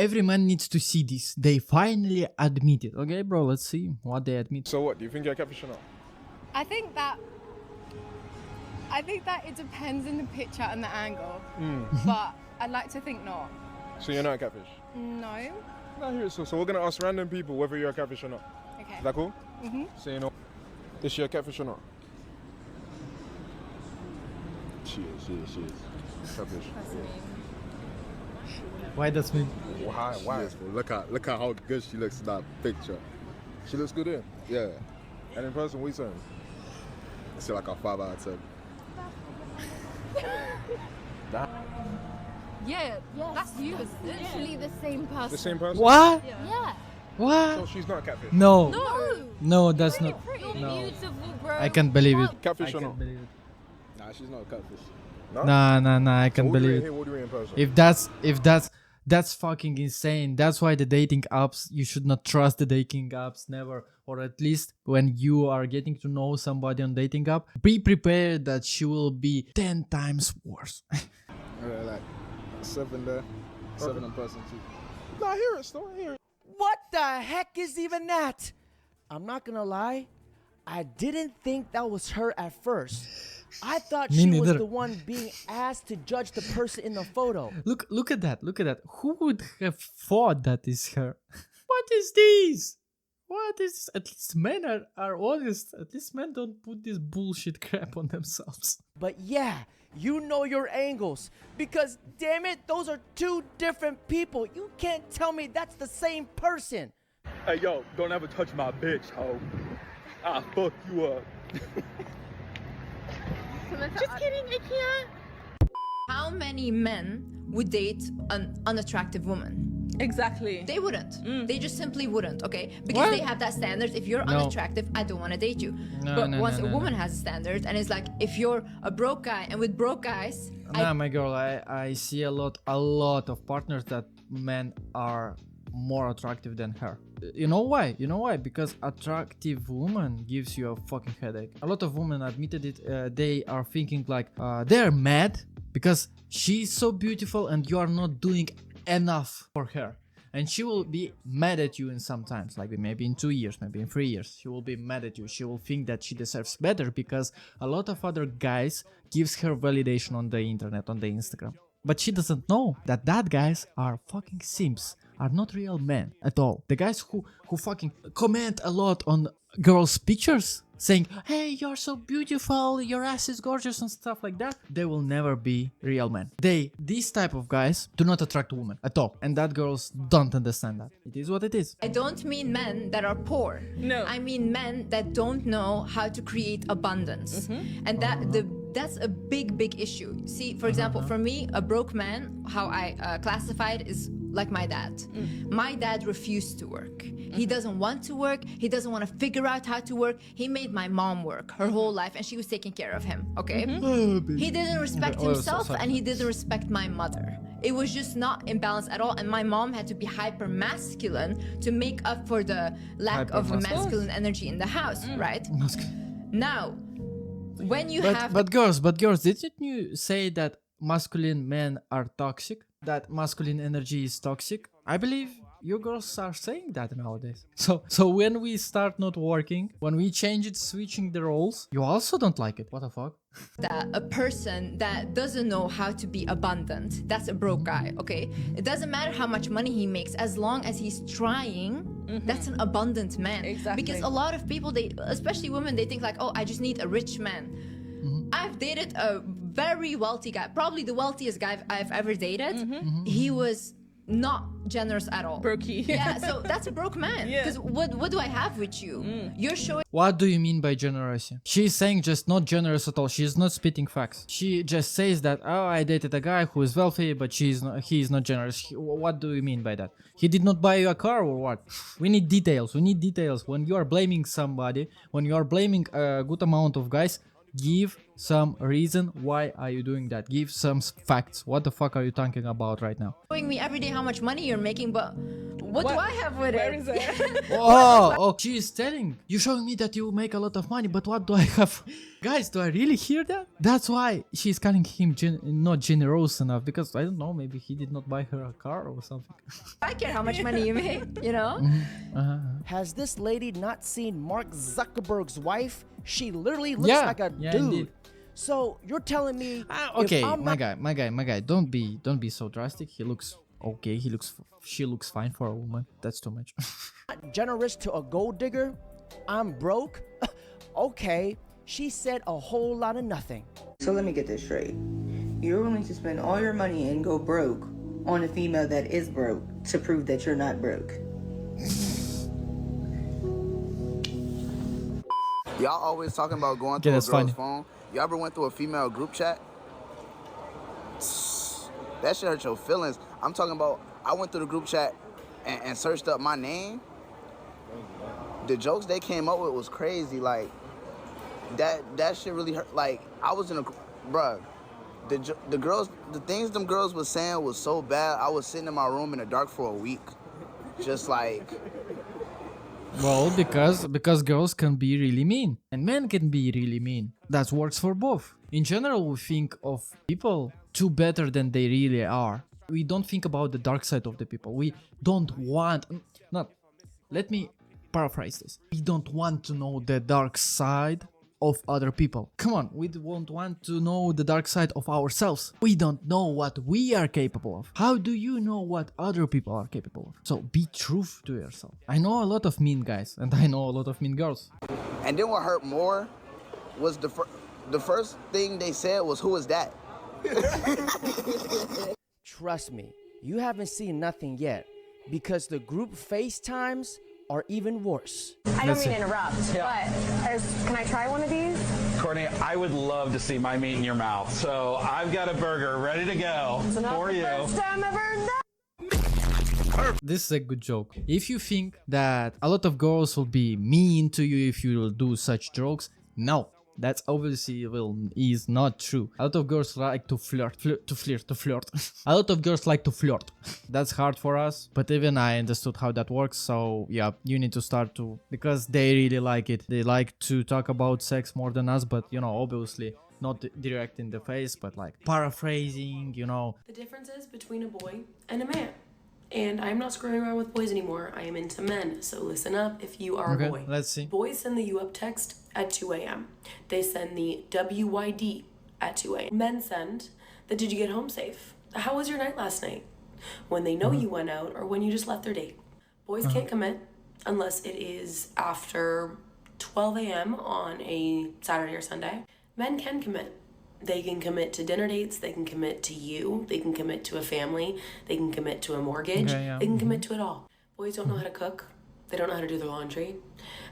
Every man needs to see this. They finally admit it. Okay, bro, let's see what they admit. So what? Do you think you're a catfish or not? I think that it depends in the picture and the angle, but I'd like to think not. So you're not a catfish? No. No, here it is. So we're gonna ask random people whether you're a catfish or not. Okay. Is that cool? So you know, is she a catfish or not? She is. Catfish. That's me. Why that's me? Why? Yes, bro. Look at how good she looks in that picture. She looks good in. Yeah, And in person, what you saying? I say like a 5 out of 10. Yeah, that's you. It's literally the same person. The same person? What? Yeah. What? So she's not a catfish? No. No. No, that's not. You're No. beautiful, bro. I can't believe it. Catfish I or can't not? believe it. Nah, she's not a catfish. No? Nah, I So can't what do you believe rate it. here? What do you rate in person? If that's fucking insane. That's why the dating apps, you should not trust the dating apps, never. Or at least when you are getting to know somebody on dating app, be prepared that she will be 10 times worse. Yeah, like 7 there, 7 in person too. No, I hear it still. I hear it. What the heck is even that? I'm not gonna lie, I didn't think that was her at first. I thought Me she was neither. the one being asked to judge the person in the photo. Look at that. Who would have thought that is her? What is this? What is this? At least men are honest. At least men don't put this bullshit crap on themselves. But yeah, you know your angles. Because damn it, those are two different people. You can't tell me that's the same person. Hey, yo, don't ever touch my bitch, ho. I'll fuck you up. Just kidding, I can't. How many men would date an unattractive woman? Exactly. They wouldn't. They just simply wouldn't, okay? Because What? they have that standard. If you're No. unattractive, I don't want to date you. No, but no, once no, a no, woman no. has a standard, and it's like, if you're a broke guy, and with broke guys, Nah, my girl, I see a lot of partners that men are more attractive than her. You know why? Because attractive woman gives you a fucking headache. A lot of women admitted it. They are thinking like they're mad because she's so beautiful and you are not doing enough for her. And she will be mad at you in sometimes, like maybe in 2 years, maybe in 3 years. She will be mad at you. She will think that she deserves better because a lot of other guys gives her validation on the internet, on the Instagram. But she doesn't know that guys are fucking simps, are not real men at all. The guys who fucking comment a lot on girls' pictures, saying, hey, you're so beautiful, your ass is gorgeous and stuff like that, they will never be real men. These type of guys do not attract women at all. And that girls don't understand that. It is what it is. I don't mean men that are poor. No. I mean men that don't know how to create abundance. And that's a big issue. See, for example, for me, a broke man, how I classify it is like my dad. My dad refused to work. He doesn't want to work. He doesn't want to figure out how to work. He made my mom work her whole life and she was taking care of him, okay? He didn't respect Oh, so himself sorry. and he didn't respect my mother. It was just not in balance at all, and my mom had to be hyper masculine to make up for the lack of Hyper-masculine. masculine energy in the house, right? Now, when you have But girls, didn't you say that masculine men are toxic? That masculine energy is toxic? I believe you girls are saying that nowadays. So when we start not working, when we change it, switching the roles, you also don't like it. What the fuck? that a person that doesn't know how to be abundant, that's a broke guy, okay? It doesn't matter how much money he makes, as long as he's trying, that's an abundant man. Exactly. Because a lot of people, they, especially women, they think like, oh, I just need a rich man. I've dated a very wealthy guy, probably the wealthiest guy I've ever dated. He was not generous at all. Brokey. Yeah, so that's a broke man. Yeah. Because what do I have with you? You're showing What do you mean by generosity? She's saying just not generous at all. She's not spitting facts. She just says that, oh, I dated a guy who is wealthy, but he is not generous. What do you mean by that? He did not buy you a car or what? We need details. We need details. When you are blaming somebody, when you are blaming a good amount of guys, give some reason why are you doing that. Give some facts. What the fuck are you talking about right now? me every day how much money you're making, but What do I have with it? Oh, she is telling you, showing me that you make a lot of money, but what do I have? Guys, do I really hear that? That's why she's calling him not generous enough, because I don't know, maybe he did not buy her a car or something. I care how much money you make, you know? Has this lady not seen Mark Zuckerberg's wife? She literally looks Yeah, like a yeah, dude. indeed. So you're telling me Okay, if I'm my not guy, don't be so drastic. He looks okay. She looks fine for a woman. That's too much. generous to a gold digger, I'm broke? Okay, she said a whole lot of nothing. So let me get this straight. You're willing to spend all your money and go broke on a female that is broke to prove that you're not broke. Y'all always talking about going Yeah, through a that's girl's funny. phone. Y'all ever went through a female group chat? That shit hurt your feelings. I'm talking about, I went through the group chat and searched up my name. The jokes they came up with was crazy. Like, that shit really hurt. Like, I was in a, bruh, the girls, the things them girls was saying was so bad. I was sitting in my room in the dark for a week. Just like, Well, because girls can be really mean and men can be really mean. That works for both. In general, we think of people too better than they really are. We don't think about the dark side of the people. We don't want not let me paraphrase this. We don't want to know the dark side of other people. Come on, we don't want to know the dark side of ourselves. We don't know what we are capable of. How do you know what other people are capable of? So be true to yourself. I know a lot of mean guys and I know a lot of mean girls. and then what hurt more was the first thing they said was, "Who is that?" Trust me, you haven't seen nothing yet because the group FaceTimes are even worse. I don't mean to interrupt, but can I try one of these? Courtney, I would love to see my meat in your mouth. So I've got a burger ready to go for you. First time ever done. This is a good joke. If you think that a lot of girls will be mean to you if you will do such jokes, no. That's obviously is not true. A lot of girls like to flirt. A lot of girls like to flirt. That's hard for us, but even I understood how that works. So yeah, you need to start to, because they really like it. They like to talk about sex more than us, but you know, obviously not direct in the face, but like paraphrasing, you know. The difference is between a boy and a man. And I'm not screwing around with boys anymore. I am into men. So listen up if you are a boy. Let's see. Boys send the you up text at 2 a.m. They send the WYD at 2 a.m. Men send the did you get home safe? How was your night last night? When they know you went out or when you just left their date. Boys can't commit unless it is after 12 a.m. on a Saturday or Sunday. Men can commit. They can commit to dinner dates, they can commit to you, they can commit to a family, they can commit to a mortgage, they can commit to it all. Boys don't know how to cook, they don't know how to do their laundry.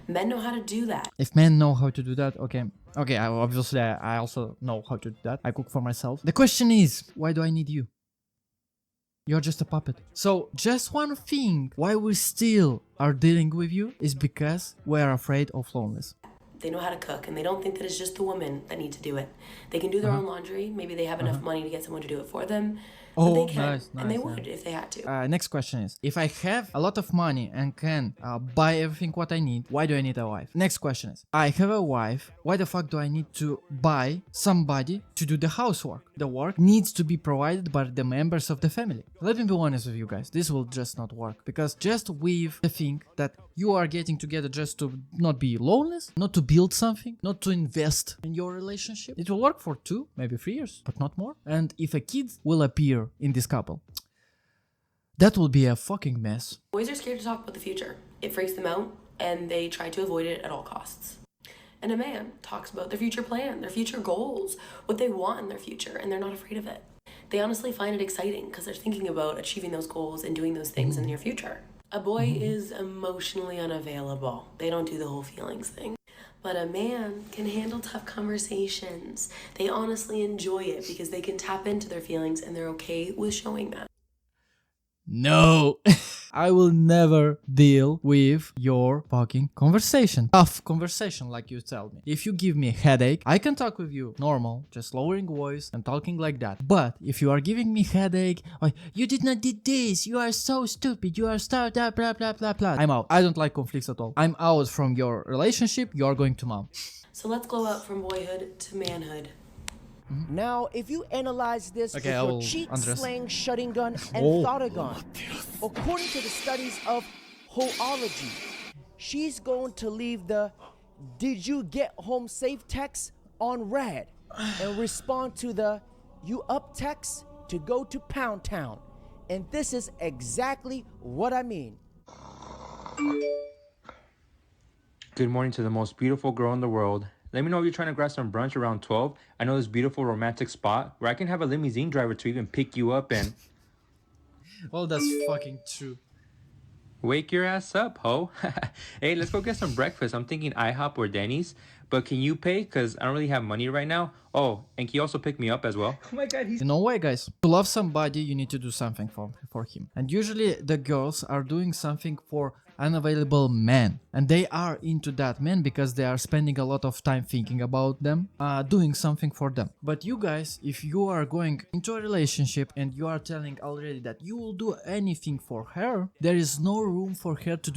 Men know how to do that. If men know how to do that, okay, obviously I also know how to do that. I cook for myself. The question is, why do I need you? You're just a puppet. So just one thing why we still are dealing with you is because we're afraid of loneliness. They know how to cook, and they don't think that it's just the women that need to do it. They can do their own laundry. Maybe they have enough money to get someone to do it for them. But they can, and they would if they had to. Next question is, if I have a lot of money and can buy everything what I need, why do I need a wife? Next question is, I have a wife, why the fuck do I need to buy somebody to do the housework? The work needs to be provided by the members of the family. Let me be honest with you guys, this will just not work, because just with the thing that you are getting together just to not be lonely, not to build something, not to invest in your relationship, it will work for 2, maybe 3 years, but not more. And if a kid will appear in this couple, that will be a fucking mess. Boys are scared to talk about the future. It freaks them out, and they try to avoid it at all costs. And a man talks about their future plan, their future goals, what they want in their future, and they're not afraid of it. They honestly find it exciting because they're thinking about achieving those goals and doing those things in the near future. A boy is emotionally unavailable. They don't do the whole feelings thing. But a man can handle tough conversations. They honestly enjoy it because they can tap into their feelings and they're okay with showing that. No. I will never deal with your fucking conversation. Tough conversation, like you tell me. If you give me a headache, I can talk with you normal, just lowering voice and talking like that. But if you are giving me headache, like, you did not did this, you are so stupid, you are so blah blah blah blah blah. I'm out. I don't like conflicts at all. I'm out from your relationship. You are going to mom. So let's glow up from boyhood to manhood. Now, if you analyze this Okay, with I your will cheat undress. slang shutting gun and thoughtagon, according to the studies of hoology, she's going to leave the "Did you get home safe?" text on red and respond to the "You up?" text to go to Pound Town. And this is exactly what I mean. Good morning to the most beautiful girl in the world. Let me know if you're trying to grab some brunch around 12. I know this beautiful romantic spot where I can have a limousine driver to even pick you up and Well, that's fucking true. wake your ass up, ho. Hey, let's go get some breakfast. I'm thinking IHOP or Denny's. But can you pay? Because I don't really have money right now. Oh, and can you also pick me up as well? Oh my god, he's... In a way, guys, to love somebody, you need to do something for him. And usually the girls are doing something for unavailable men. And they are into that man because they are spending a lot of time thinking about them, doing something for them. But you guys, if you are going into a relationship and you are telling already that you will do anything for her, there is no room for her to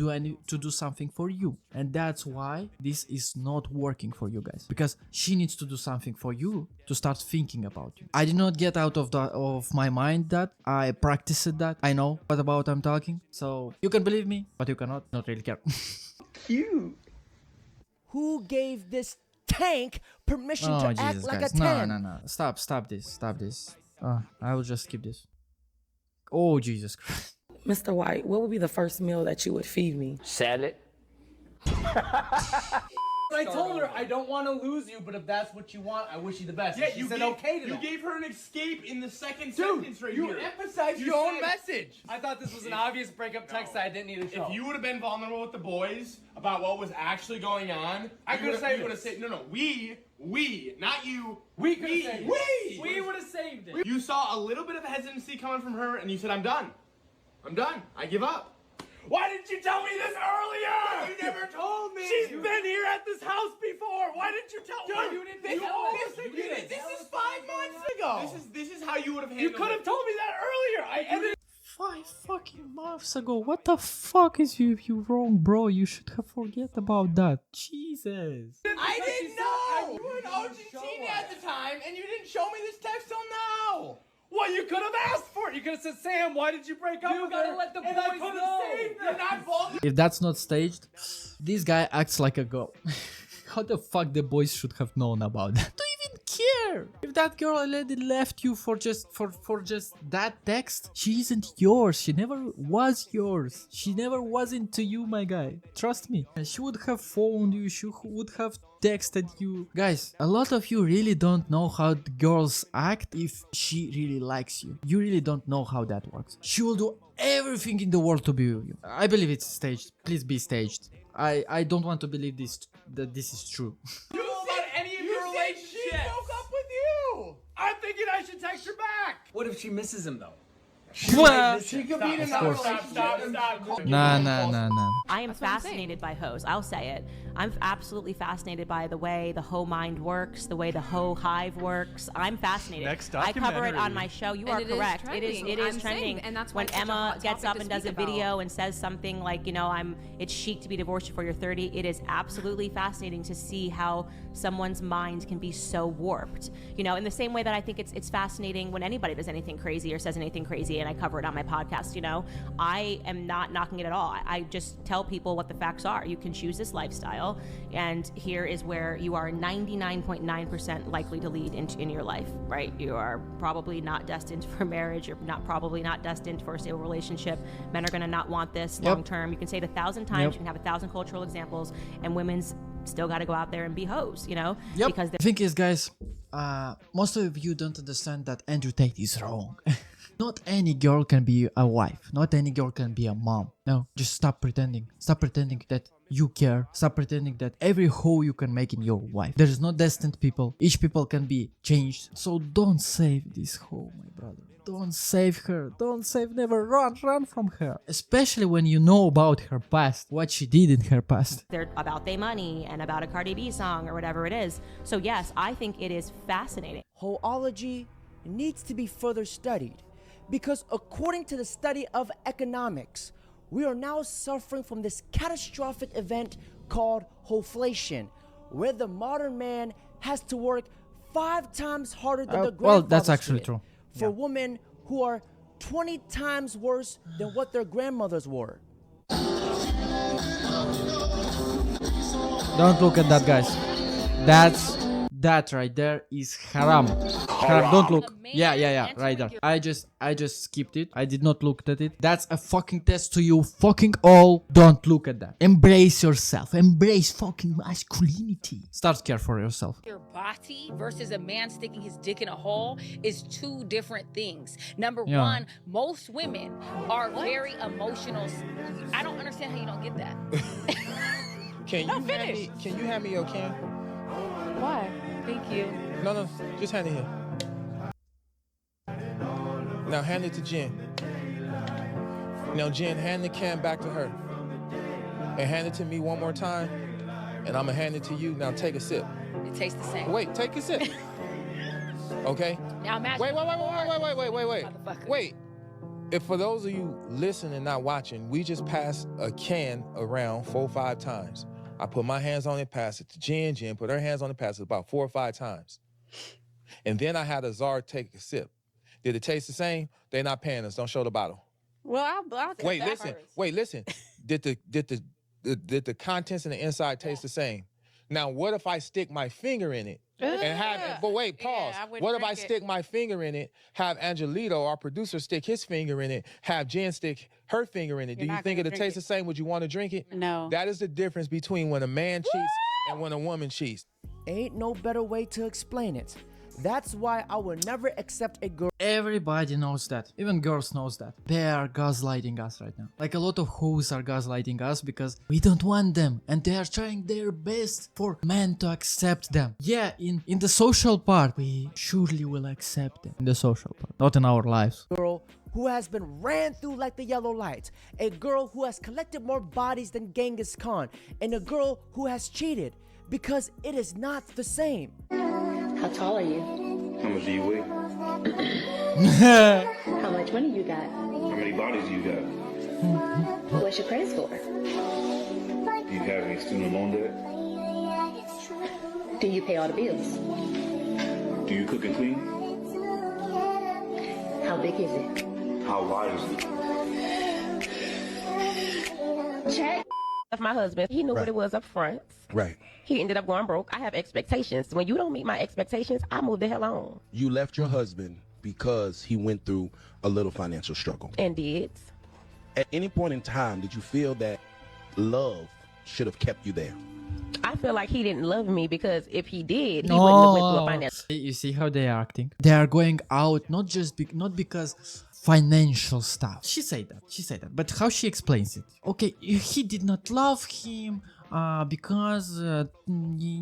do something for you. And that's why this is not working for you guys, because she needs to do something for you to start thinking about you. I did not get out of my mind that I practiced that. I know what about I'm talking, so you can believe me, but you cannot. Not really care. Cute. Who gave this tank permission to act Jesus, like guys. a 10? No. Stop this. I will just skip this. Oh, Jesus Christ. Mr. White, what would be the first meal that you would feed me? Salad. I told her I don't want to lose you, but if that's what you want, I wish you the best. Yeah, And she said okay to you that. gave her an escape in the second sentence right you here. emphasized You your own said- message. I thought this was an obvious breakup text that I didn't need to show. If you would have been vulnerable with the boys about what was actually going on, I could have saved you would have this. said, no, we, not you. We could have saved it. We would have saved it. You saw a little bit of hesitancy coming from her, and you said, I'm done. I give up. Why didn't you tell me this earlier? You never told me. She's been here at this house before. Why didn't you tell me? you didn't tell us. This is 5 months ago. This is how you would have handled it. You could have told me that earlier. I edited. 5 fucking months ago. What the fuck is you wrong, bro? You should have forget about that. Jesus. I didn't know. You were in Argentina at the time, and you didn't show me this text till now. Well, you could have asked for it. You could have said, Sam, why did you break up with her? You gotta let the boys know. You're not vulnerable. If that's not staged, this guy acts like a girl. How the fuck the boys should have known about that? Do you even care? If that girl already left you for just that text, she isn't yours. She never was yours. She never was into you, my guy. Trust me. And she would have phoned you. She would have texted you. Guys, a lot of you really don't know how the girls act if she really likes you. You really don't know how that works. She will do everything in the world to be with you. I believe it's staged. Please be staged. I don't want to believe that this is true. You don't know about any of your relationships. She broke up with you. I'm thinking I should text her back. What if she misses him, though? Well, She could be in another relationship. Stop. Nah. I am fascinated by hoes. I'll say it. I'm absolutely fascinated by the way the hoe mind works, the way the hoe hive works. I'm fascinated. Next I cover it documentary. on my show. You are correct. It is trending. And that's why when it's such a Emma hot gets topic up to and does a speak about. video and says something like, it's chic to be divorced before you're 30. It is absolutely fascinating to see how someone's mind can be so warped. In the same way that I think it's fascinating when anybody does anything crazy or says anything crazy, and I cover it on my podcast. I am not knocking it at all. I just tell people what the facts are. You can choose this lifestyle, and here is where you are 99.9% likely to lead in your life, right? You are probably not destined for marriage. You're probably not destined for a stable relationship. Men are going to not want this long term. You can say it 1,000 times. You can have 1,000 cultural examples, and women's still got to go out there and be hoes, because the thing is, guys, most of you don't understand that Andrew Tate is wrong. Not any girl can be a wife. Not any girl can be a mom. No, just stop pretending. Stop pretending that you care. Stop pretending that every hoe you can make in your wife. There is no destined people. Each people can be changed. So don't save this hoe, my brother. don't save her. Don't save, never run from her. Especially when you know about her past, what she did in her past. They're about their money and about a Cardi B song or whatever it is. So yes, I think it is fascinating. Hoology needs to be further studied because according to the study of economics, we are now suffering from this catastrophic event called hoflation, where the modern man has to work 5 times harder than the grandfathers Well, that's actually did true. for women who are 20 times worse than what their grandmothers were. Don't look at that, guys. That right there is haram. Haram. Don't look. Yeah. Right there. I just skipped it. I did not look at it. That's a fucking test to you fucking all. Don't look at that. Embrace yourself. Embrace fucking masculinity. Start care for yourself. Your body versus a man sticking his dick in a hole is 2 different things. Number Yeah. one, most women are very emotional. I don't understand how you don't get that. Can you hand me your can? Why? Thank you. No, just hand it here. Now hand it to Jen. Now Jen, hand the can back to her. And hand it to me one more time. And I'm gonna hand it to you. Now take a sip. It tastes the same. Wait, take a sip. Okay? Now imagine. Wait. Wait. If for those of you listening and not watching, we just passed a can around 4 or 5 times. I put my hands on it, pass it to Jen. Jen put her hands on it, pass it about 4 or 5 times. And then I had Azar take a sip. Did it taste the same? They're not paying us. Don't show the bottle. Well, I'll take that first. Wait, listen. Did the contents and the inside taste the same? Now, what if I stick my finger in it and have? But wait, pause. Yeah, What if I stick my finger in it? Have Angelito, our producer, stick his finger in it. Have Jen stick her finger in it. Do you think it'll taste the same? Would you want to drink it? No. That is the difference between when a man cheats and when a woman cheats. Ain't no better way to explain it. That's why I will never accept a girl. Everybody knows that. Even girls knows that. They are gaslighting us right now. Like a lot of hoes are gaslighting us because we don't want them. And they are trying their best for men to accept them. Yeah, in the social part, we surely will accept them. In the social part, not in our lives. Girl who has been ran through like the yellow light. A girl who has collected more bodies than Genghis Khan. And a girl who has cheated. Because it is not the same. How tall are you? How much do you weigh? How much money you got? How many bodies do you got? What's your credit score? Do you have any student loan debt? Do you pay all the bills? Do you cook and clean? How big is it? How wide is it? Check. Of my husband, he knew what it was up front. Right. He ended up going broke. I have expectations. When you don't meet my expectations, I move the hell on. You left your husband because he went through a little financial struggle. And did. At any point in time, did you feel that love should have kept you there? I feel like he didn't love me because if he did, he wouldn't have went through a financial. You see how they are acting? They are going out not because financial stuff. She said that. But how she explains it? Okay, he did not love him because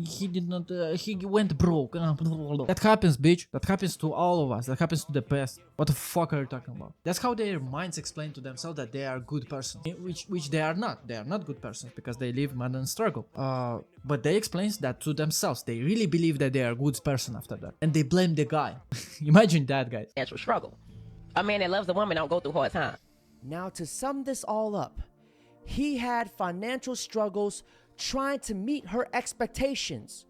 he went broke. That happens, bitch. That happens to all of us. That happens to the best. What the fuck are you talking about? That's how their minds explain to themselves that they are good persons, which they are not. They are not good persons because they live modern struggle. But they explain that to themselves. They really believe that they are a good person after that, and they blame the guy. Imagine that, guys. Financial struggle. A man that loves a woman don't go through hard times. Now, to sum this all up, he had financial struggles trying to meet her expectations.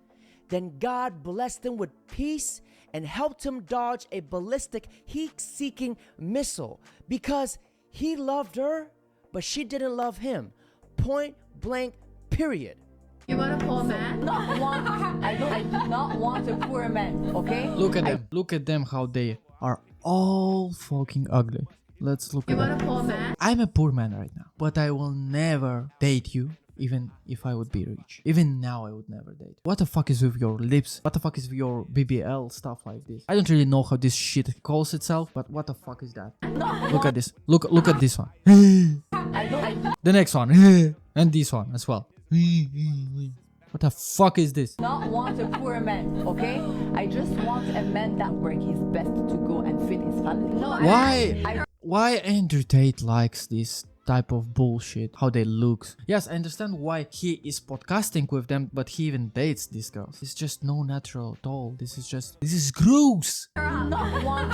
Then God blessed him with peace and helped him dodge a ballistic heat-seeking missile because he loved her, but she didn't love him. Point blank, period. You want a poor man? I do not want a poor man, okay? Look at them. Look at them how they are all fucking ugly. Let's look at them. You want a poor man? I'm a poor man right now, but I will never date you. Even if I would be rich. Even now I would never date. What the fuck is with your lips? What the fuck is with your BBL stuff like this? I don't really know how this shit calls itself, but what the fuck is that? Look at this. Look at this one. The next one. And this one as well. What the fuck is this? Not want a poor man, okay? I just want a man that work his best to go and feed his family. No, Why Andrew Tate likes this type of bullshit, how they look? Yes, I understand why he is podcasting with them, but he even dates these girls. It's just no natural at all. This is gross. Not one.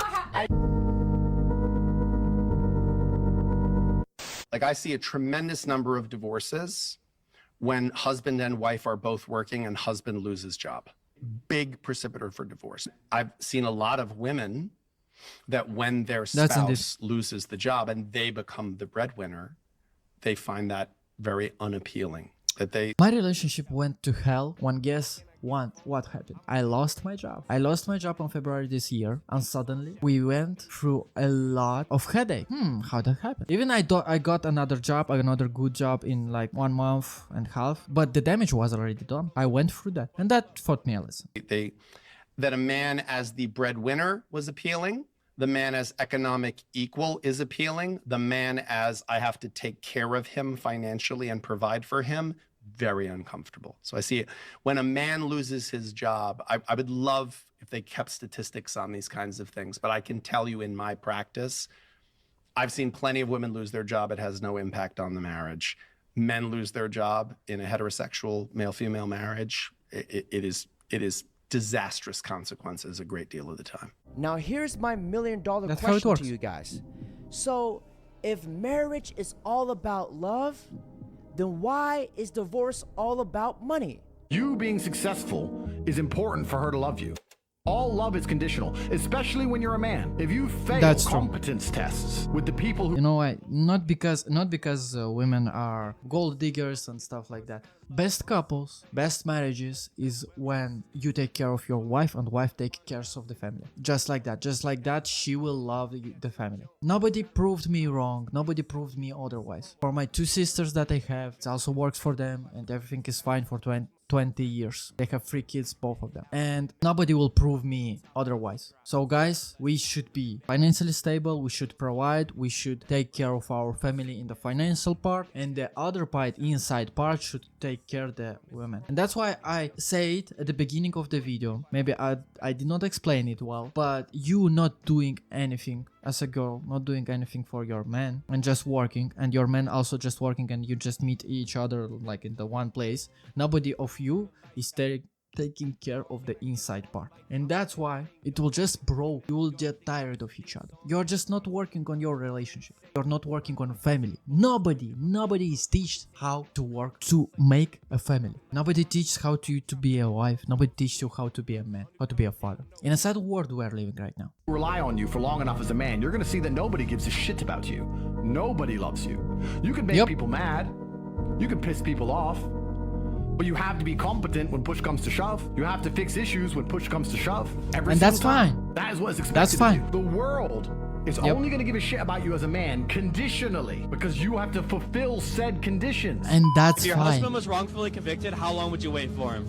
Like, I see a tremendous number of divorces when husband and wife are both working and husband loses job. Big precipitator for divorce. I've seen a lot of women that when their spouse loses the job and they become the breadwinner, they find that very unappealing. My relationship went to hell when guess what happened? I lost my job. I lost my job on February this year, and suddenly we went through a lot of headache. How that happened? Even I got another job, another good job in like 1 month and a half, but the damage was already done. I went through that, and that taught me a lesson. That a man as the breadwinner was appealing. The man as economic equal is appealing. The man as I have to take care of him financially and provide for him, very uncomfortable. So I see it. When a man loses his job, I would love if they kept statistics on these kinds of things, but I can tell you in my practice, I've seen plenty of women lose their job. It has no impact on the marriage. Men lose their job in a heterosexual male-female marriage. It is disastrous consequences a great deal of the time. Now here's my $1 million question to you guys. So if marriage is all about love, then why is divorce all about money? You being successful is important for her to love you. All love is conditional, especially when you're a man. If you fail competence tests with the people who... You know why? Not because women are gold diggers and stuff like that. Best couples, best marriages is when you take care of your wife and wife take care of the family. Just like that. Just like that, she will love the family. Nobody proved me wrong. Nobody proved me otherwise. For my 2 sisters that I have, it also works for them and everything is fine for 20 years. They have 3 kids, both of them. And nobody will prove me otherwise. So guys, we should be financially stable, we should provide, we should take care of our family in the financial part, and the other part, inside part, should take care of the women. And that's why I say it at the beginning of the video. Maybe I did not explain it well, but you not doing anything as a girl, not doing anything for your man and just working, and your man also just working, and you just meet each other like in the one place, nobody of you is taking care of the inside part. And that's why it will just broke. You will get tired of each other. You're just not working on your relationship. You're not working on a family. Nobody is taught how to work to make a family. Nobody teaches how to be a wife. Nobody teaches you how to be a man, how to be a father. In a sad world we are living right now. Rely on you for long enough as a man, you're gonna see that nobody gives a shit about you. Nobody loves you. You can make people mad. You can piss people off. But you have to be competent when push comes to shove. You have to fix issues when push comes to shove. And that's fine. That is what is expected That's fine. of you. The world is only going to give a shit about you as a man conditionally, because you have to fulfill said conditions. And that's If your fine. husband was wrongfully convicted, how long would you wait for him?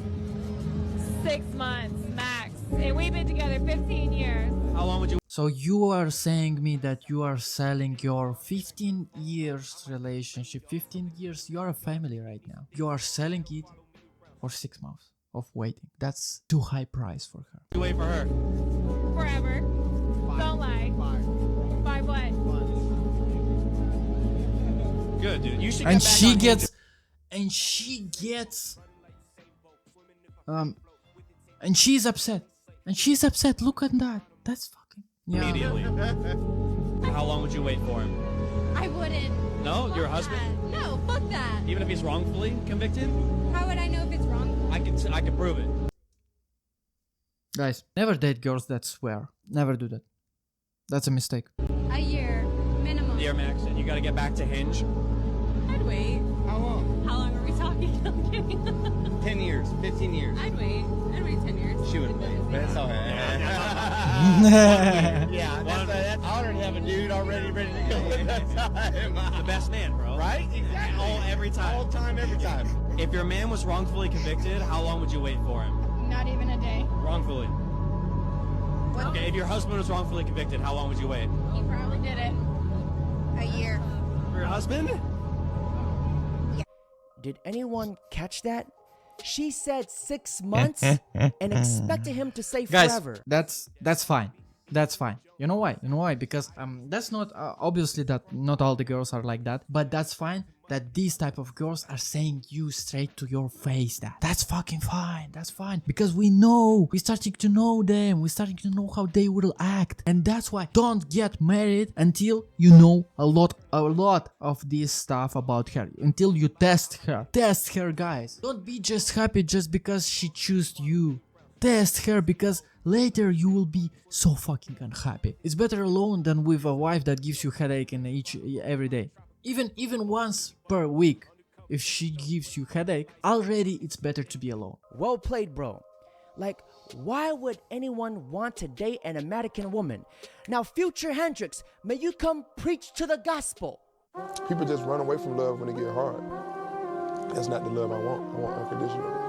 6 months max. And we've been together 15 years. How long would you? So you are saying me that you are selling your 15 years relationship, 15 years, you are a family right now. You are selling it for 6 months of waiting. That's too high price for her. You wait for her. Forever. Don't lie. 5 what? Good, dude. You should get And back she on gets, Hinge. and she's upset. And she's upset. Look at that. That's fucking Immediately. How long would you wait for him? I wouldn't. No, your husband? No, fuck that. Even if he's wrongfully convicted? How would I know if it's wrong? I can prove it. Guys, never date girls that swear. Never do that. That's a mistake. A year minimum. Dear Max, and you gotta get back to Hinge. I'd wait. How long? How long are we talking? I'm kidding. 10 years, 15 years. I'd wait 10 years. She wouldn't wait, but it's alright. Yeah, that's honored to have a dude already ready to go at that time. The best man, bro. Right? Exactly. Every time. All time, every time. If your man was wrongfully convicted, how long would you wait for him? Not even a day. Wrongfully. Okay, if your husband was wrongfully convicted, how long would you wait? He probably did it. A year. For your husband? Did anyone catch that? She said 6 months and expected him to say Guys, forever. that's fine. That's fine. You know why? You know why? Because that's not obviously that not all the girls are like that, but that's fine that these type of girls are saying you straight to your face that's fucking fine. That's fine because we're starting to know them. We're starting to know how they will act, and that's why don't get married until you know a lot of this stuff about her. Until you test her, guys. Don't be just happy just because she chose you. Test her, because later you will be so fucking unhappy. It's better alone than with a wife that gives you headache every day. Even once per week, if she gives you headache, already it's better to be alone. Well played, bro. Like, why would anyone want to date an American woman? Now, Future Hendrix, may you come preach to the gospel. People just run away from love when it get hard. That's not the love I want. I want unconditional love.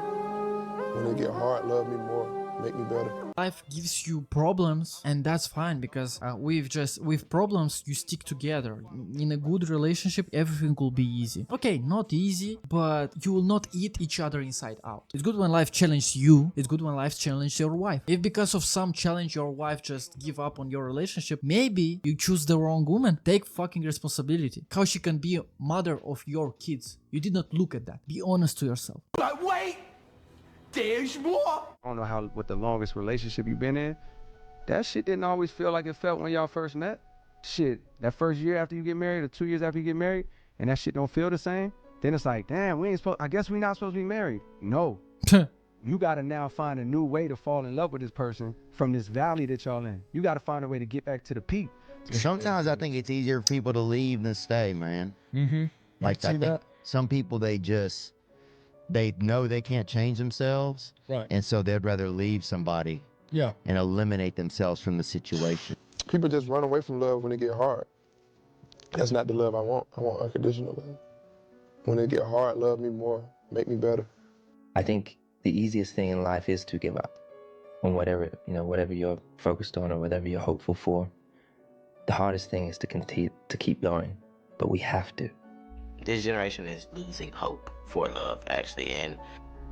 When it get hard, love me more, make me better. Life gives you problems, and that's fine, because with problems you stick together. In a good relationship, everything will be easy. Okay, not easy, but you will not eat each other inside out. It's good when life challenges you. It's good when life challenges your wife. If because of some challenge your wife just give up on your relationship, maybe you choose the wrong woman. Take fucking responsibility. How she can be a mother of your kids? You did not look at that. Be honest to yourself. Like, wait! There's more! I don't know what the longest relationship you've been in. That shit didn't always feel like it felt when y'all first met. Shit, that first year after you get married or 2 years after you get married, and that shit don't feel the same, then it's like, damn, I guess we not supposed to be married. No. You gotta now find a new way to fall in love with this person from this valley that y'all in. You gotta find a way to get back to the peak. Sometimes I think it's easier for people to leave than stay, man. Mm-hmm. Like, I think some people, they know they can't change themselves, right? And so they'd rather leave somebody, and eliminate themselves from the situation. People just run away from love when it get hard. That's not the love I want. I want unconditional love. When it get hard, love me more, make me better. I think the easiest thing in life is to give up on whatever you're focused on or whatever you're hopeful for. The hardest thing is to continue to keep going, but we have to. This generation is losing hope for love, actually, and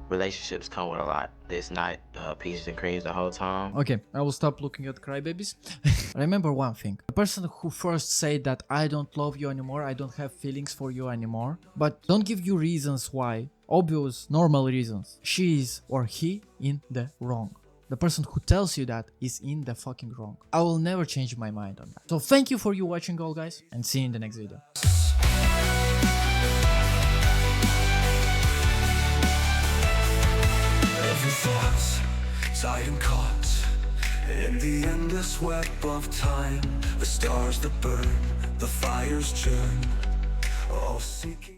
relationships come with a lot. It's not peaches and creams the whole time. Okay, I will stop looking at crybabies. Remember one thing. The person who first said that I don't love you anymore, I don't have feelings for you anymore, but don't give you reasons why, obvious, normal reasons. She is or he in the wrong. The person who tells you that is in the fucking wrong. I will never change my mind on that. So thank you for you watching, all guys, and see you in the next video. Thoughts tied and caught in the endless web of time, the stars that burn, the fires churn, all seeking